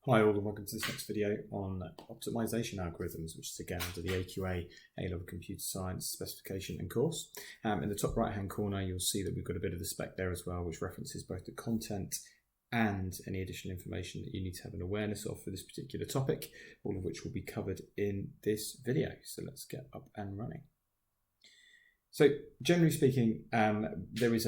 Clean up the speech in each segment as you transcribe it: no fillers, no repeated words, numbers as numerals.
Hi all and welcome to this next video on optimization algorithms, which is again under the AQA A-Level Computer Science specification and course. In the top right hand corner you'll see that we've got a bit of the spec there as well, which references both the content and any additional information that you need to have an awareness of for this particular topic, all of which will be covered in this video. So let's get up and running. So generally speaking, there is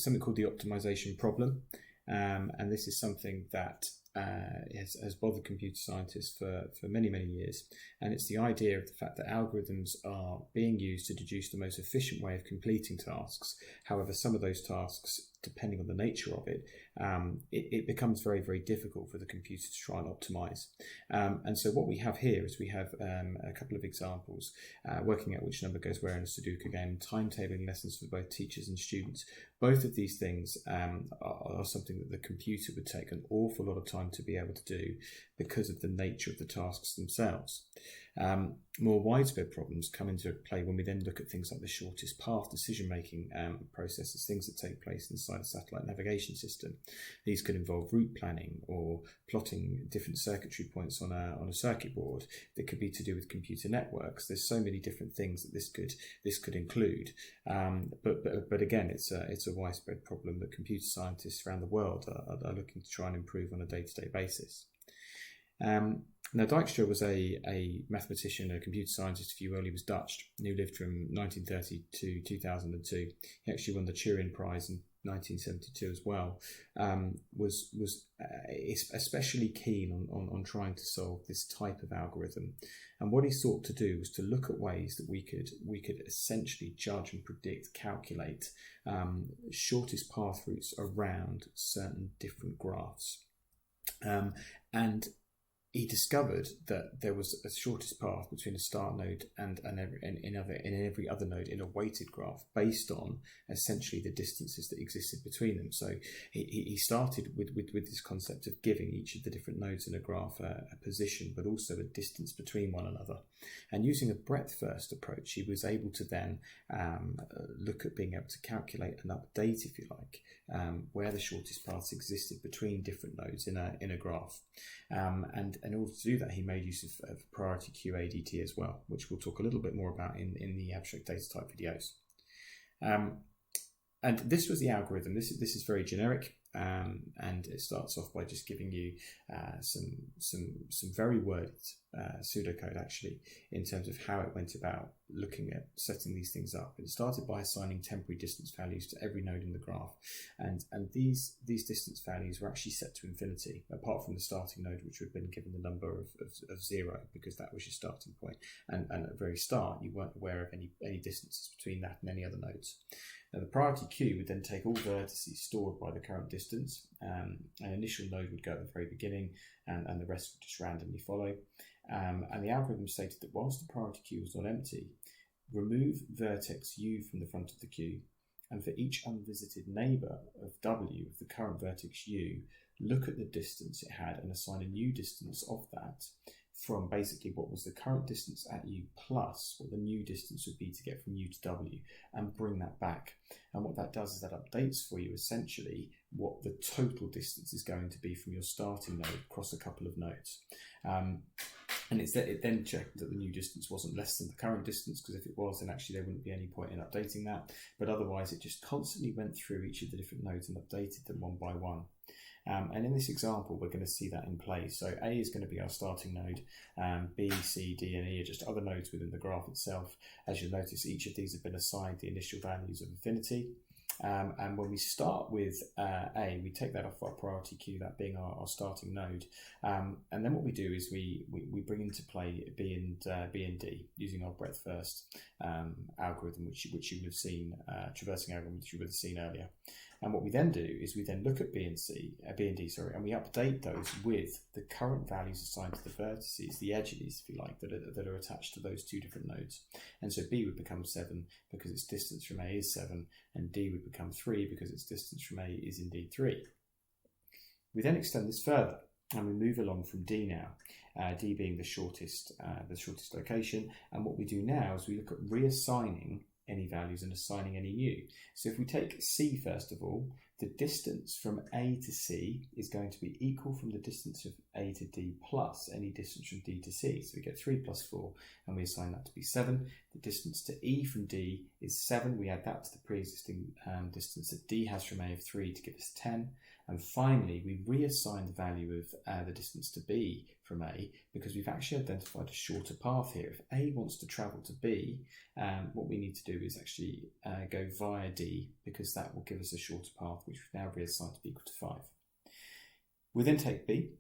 something called the optimization problem, and this is something that has bothered computer scientists for many years, and it's the idea of the fact that algorithms are being used to deduce the most efficient way of completing tasks. However, some of those tasks, depending on the nature of it, it becomes very difficult for the computer to try and optimize. And so what we have here is we have a couple of examples working out which number goes where in a Sudoku game, timetabling lessons for both teachers and students. Both of these things are something that the computer would take an awful lot of time to be able to do because of the nature of the tasks themselves. More widespread problems come into play when we then look at things like the shortest path decision-making processes, things that take place inside a satellite navigation system. These could involve route planning or plotting different circuitry points on a circuit board. That could be to do with computer networks. There's so many different things that this could include. But again, it's a widespread problem that computer scientists around the world are looking to try and improve on a day-to-day basis. Now, Dijkstra was a mathematician, a computer scientist, if you will. He was Dutch, who lived from 1930 to 2002. He actually won the Turing Prize in 1972 as well. Was especially keen on trying to solve this type of algorithm, and what he sought to do was to look at ways that we could essentially judge and predict, calculate shortest path routes around certain different graphs, and he discovered that there was a shortest path between a start node and every other node in a weighted graph based on essentially the distances that existed between them. So he started with this concept of giving each of the different nodes in a graph a position, but also a distance between one another. And using a breadth-first approach, he was able to then look at being able to calculate and update, if you like, where the shortest paths existed between different nodes in a graph. And in order to do that, he made use of priority queue ADT as well, which we'll talk a little bit more about in the abstract data type videos. And this was the algorithm. This is very generic, and it starts off by just giving you some very worded pseudocode actually in terms of how it went about looking at setting these things up. It started by assigning temporary distance values to every node in the graph, and these distance values were actually set to infinity, apart from the starting node, which would have been given the number of 0 because that was your starting point, and at the very start you weren't aware of any distances between that and any other nodes. Now, the priority queue would then take all vertices stored by the current distance. An initial node would go at the very beginning, and the rest would just randomly follow. And the algorithm stated that whilst the priority queue was not empty, remove vertex u from the front of the queue, and for each unvisited neighbour of w of the current vertex u, look at the distance it had and assign a new distance of that from basically what was the current distance at u plus what the new distance would be to get from u to w, and bring that back. And what that does is that updates for you essentially what the total distance is going to be from your starting node across a couple of nodes. And it then checked that the new distance wasn't less than the current distance, because if it was, then actually there wouldn't be any point in updating that. But otherwise, it just constantly went through each of the different nodes and updated them one by one. And in this example, we're going to see that in play. So A is going to be our starting node. B, C, D, and E are just other nodes within the graph itself. As you'll notice, each of these have been assigned the initial values of infinity. And when we start with A, we take that off our priority queue, that being our starting node. And then what we do is we bring into play B and D using our breadth first algorithm, which you would have seen, traversing algorithm, which you would have seen earlier. And what we then do is we then look at B and D, and we update those with the current values assigned to the vertices, the edges, if you like, that are attached to those two different nodes. And so B would become 7 because its distance from A is 7, and D would become 3 because its distance from A is indeed 3. We then extend this further, and we move along from D now, D being the shortest location. And what we do now is we look at reassigning any values and assigning any new. So if we take C first of all, the distance from A to C is going to be equal from the distance of A to D plus any distance from D to C. So we get 3 plus 4, and we assign that to be 7. The distance to E from D is 7. We add that to the pre-existing distance that D has from A of 3 to give us 10. And finally, we reassign the value of the distance to B from A because we've actually identified a shorter path here. If A wants to travel to B, what we need to do is actually go via D because that will give us a shorter path, which we've now reassigned to be equal to 5. We then take B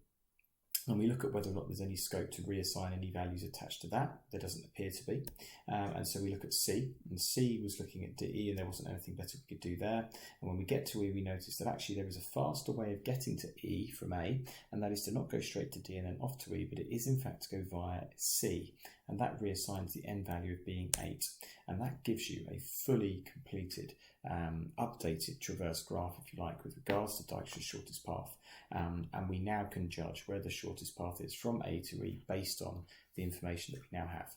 and we look at whether or not there's any scope to reassign any values attached to that. There doesn't appear to be. And so we look at C, and C was looking at D, and there wasn't anything better we could do there. And when we get to E, we notice that actually there is a faster way of getting to E from A, and that is to not go straight to D and then off to E, but it is in fact to go via C. And that reassigns the end value of being 8. And that gives you a fully completed, updated traverse graph, if you like, with regards to Dijkstra's shortest path. And we now can judge where the shortest path is from A to E based on the information that we now have.